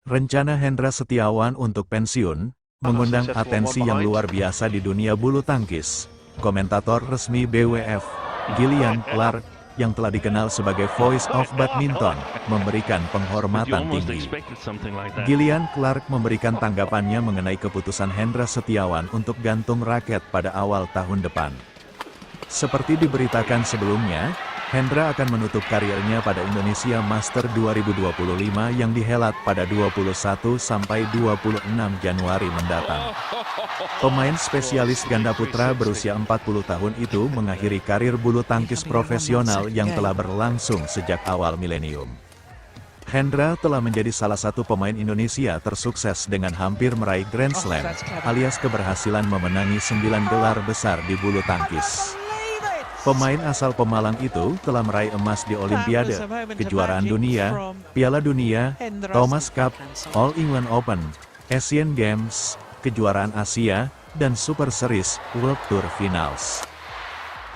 Rencana Hendra Setiawan untuk pensiun, mengundang atensi yang luar biasa di dunia bulu tangkis. Komentator resmi BWF, Gillian Clark, yang telah dikenal sebagai Voice of Badminton, memberikan penghormatan tinggi. Gillian Clark memberikan tanggapannya mengenai keputusan Hendra Setiawan untuk gantung raket pada awal tahun depan. Seperti diberitakan sebelumnya, Hendra akan menutup karirnya pada Indonesia Master 2025 yang dihelat pada 21 sampai 26 Januari mendatang. Pemain spesialis ganda putra berusia 40 tahun itu mengakhiri karir bulu tangkis profesional yang telah berlangsung sejak awal milenium. Hendra telah menjadi salah satu pemain Indonesia tersukses dengan hampir meraih Grand Slam, alias keberhasilan memenangi 9 gelar besar di bulu tangkis. Pemain asal Pemalang itu telah meraih emas di Olimpiade, Kejuaraan Dunia, Piala Dunia, Thomas Cup, All England Open, Asian Games, Kejuaraan Asia, dan Super Series World Tour Finals.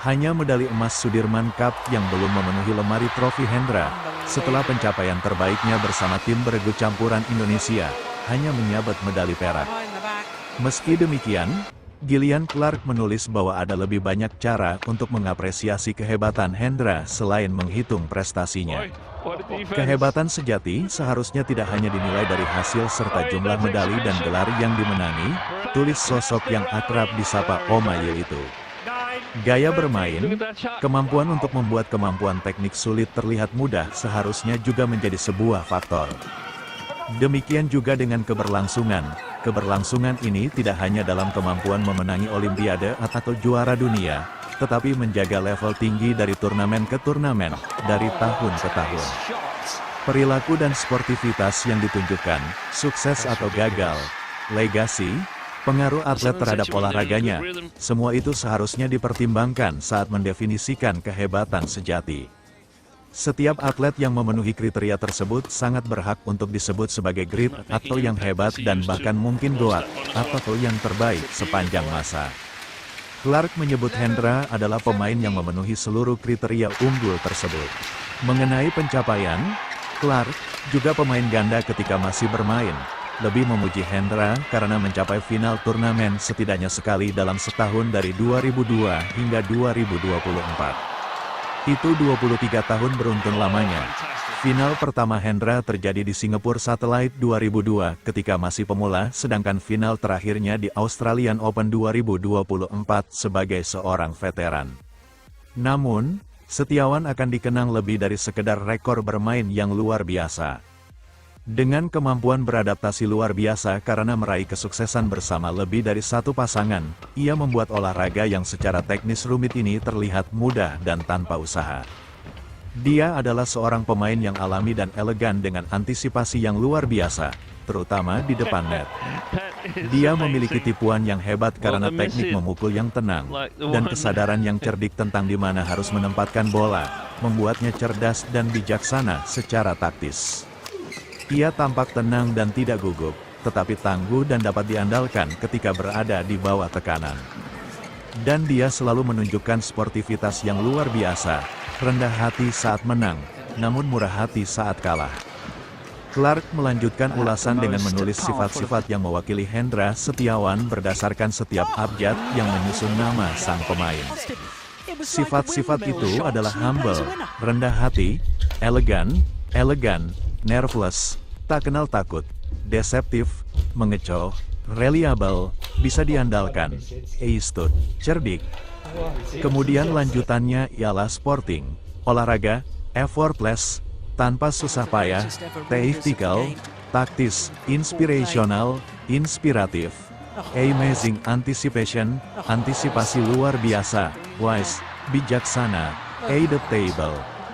Hanya medali emas Sudirman Cup yang belum memenuhi lemari trofi Hendra, setelah pencapaian terbaiknya bersama tim beregu campuran Indonesia, hanya menyabet medali perak. Meski demikian, Gillian Clark menulis bahwa ada lebih banyak cara untuk mengapresiasi kehebatan Hendra selain menghitung prestasinya. Kehebatan sejati seharusnya tidak hanya dinilai dari hasil serta jumlah medali dan gelar yang dimenangi, tulis sosok yang akrab disapa Omaye itu. Gaya bermain, kemampuan untuk membuat kemampuan teknik sulit terlihat mudah seharusnya juga menjadi sebuah faktor. Demikian juga dengan keberlangsungan. Keberlangsungan ini tidak hanya dalam kemampuan memenangi Olimpiade atau juara dunia, tetapi menjaga level tinggi dari turnamen ke turnamen, dari tahun ke tahun. Perilaku dan sportivitas yang ditunjukkan, sukses atau gagal, legasi, pengaruh atlet terhadap olahraganya, semua itu seharusnya dipertimbangkan saat mendefinisikan kehebatan sejati. Setiap atlet yang memenuhi kriteria tersebut sangat berhak untuk disebut sebagai great atau yang hebat dan bahkan mungkin GOAT atau yang terbaik sepanjang masa. Clark menyebut Hendra adalah pemain yang memenuhi seluruh kriteria unggul tersebut. Mengenai pencapaian, Clark, juga pemain ganda ketika masih bermain, lebih memuji Hendra karena mencapai final turnamen setidaknya sekali dalam setahun dari 2002 hingga 2024. Itu 23 tahun beruntun lamanya. Final pertama Hendra terjadi di Singapore Satellite 2002 ketika masih pemula, sedangkan final terakhirnya di Australian Open 2024 sebagai seorang veteran. Namun, Setiawan akan dikenang lebih dari sekedar rekor bermain yang luar biasa. Dengan kemampuan beradaptasi luar biasa karena meraih kesuksesan bersama lebih dari satu pasangan, ia membuat olahraga yang secara teknis rumit ini terlihat mudah dan tanpa usaha. Dia adalah seorang pemain yang alami dan elegan dengan antisipasi yang luar biasa, terutama di depan net. Dia memiliki tipuan yang hebat karena teknik memukul yang tenang, dan kesadaran yang cerdik tentang di mana harus menempatkan bola, membuatnya cerdas dan bijaksana secara taktis. Ia tampak tenang dan tidak gugup, tetapi tangguh dan dapat diandalkan ketika berada di bawah tekanan. Dan dia selalu menunjukkan sportivitas yang luar biasa, rendah hati saat menang, namun murah hati saat kalah. Clark melanjutkan ulasan dengan menulis sifat-sifat yang mewakili Hendra Setiawan berdasarkan setiap abjad yang menyusun nama sang pemain. Sifat-sifat itu adalah humble, rendah hati, elegan, nervous, tak kenal takut, deceptif, mengecoh, reliable, bisa diandalkan, astute, cerdik. Kemudian lanjutannya ialah sporting, olahraga, effortless, tanpa susah payah, tactical, taktis, inspirational, inspiratif, amazing anticipation, antisipasi luar biasa, wise, bijaksana,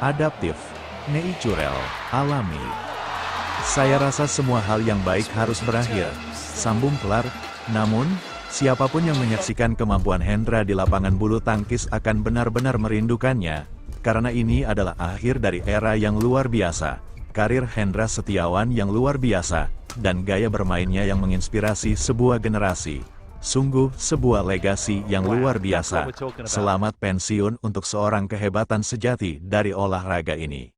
adaptive, natural, alami. Saya rasa semua hal yang baik harus berakhir, sambung Clark. Namun, siapapun yang menyaksikan kemampuan Hendra di lapangan bulu tangkis akan benar-benar merindukannya, karena ini adalah akhir dari era yang luar biasa, karir Hendra Setiawan yang luar biasa, dan gaya bermainnya yang menginspirasi sebuah generasi. Sungguh sebuah legasi yang luar biasa. Selamat pensiun untuk seorang kehebatan sejati dari olahraga ini.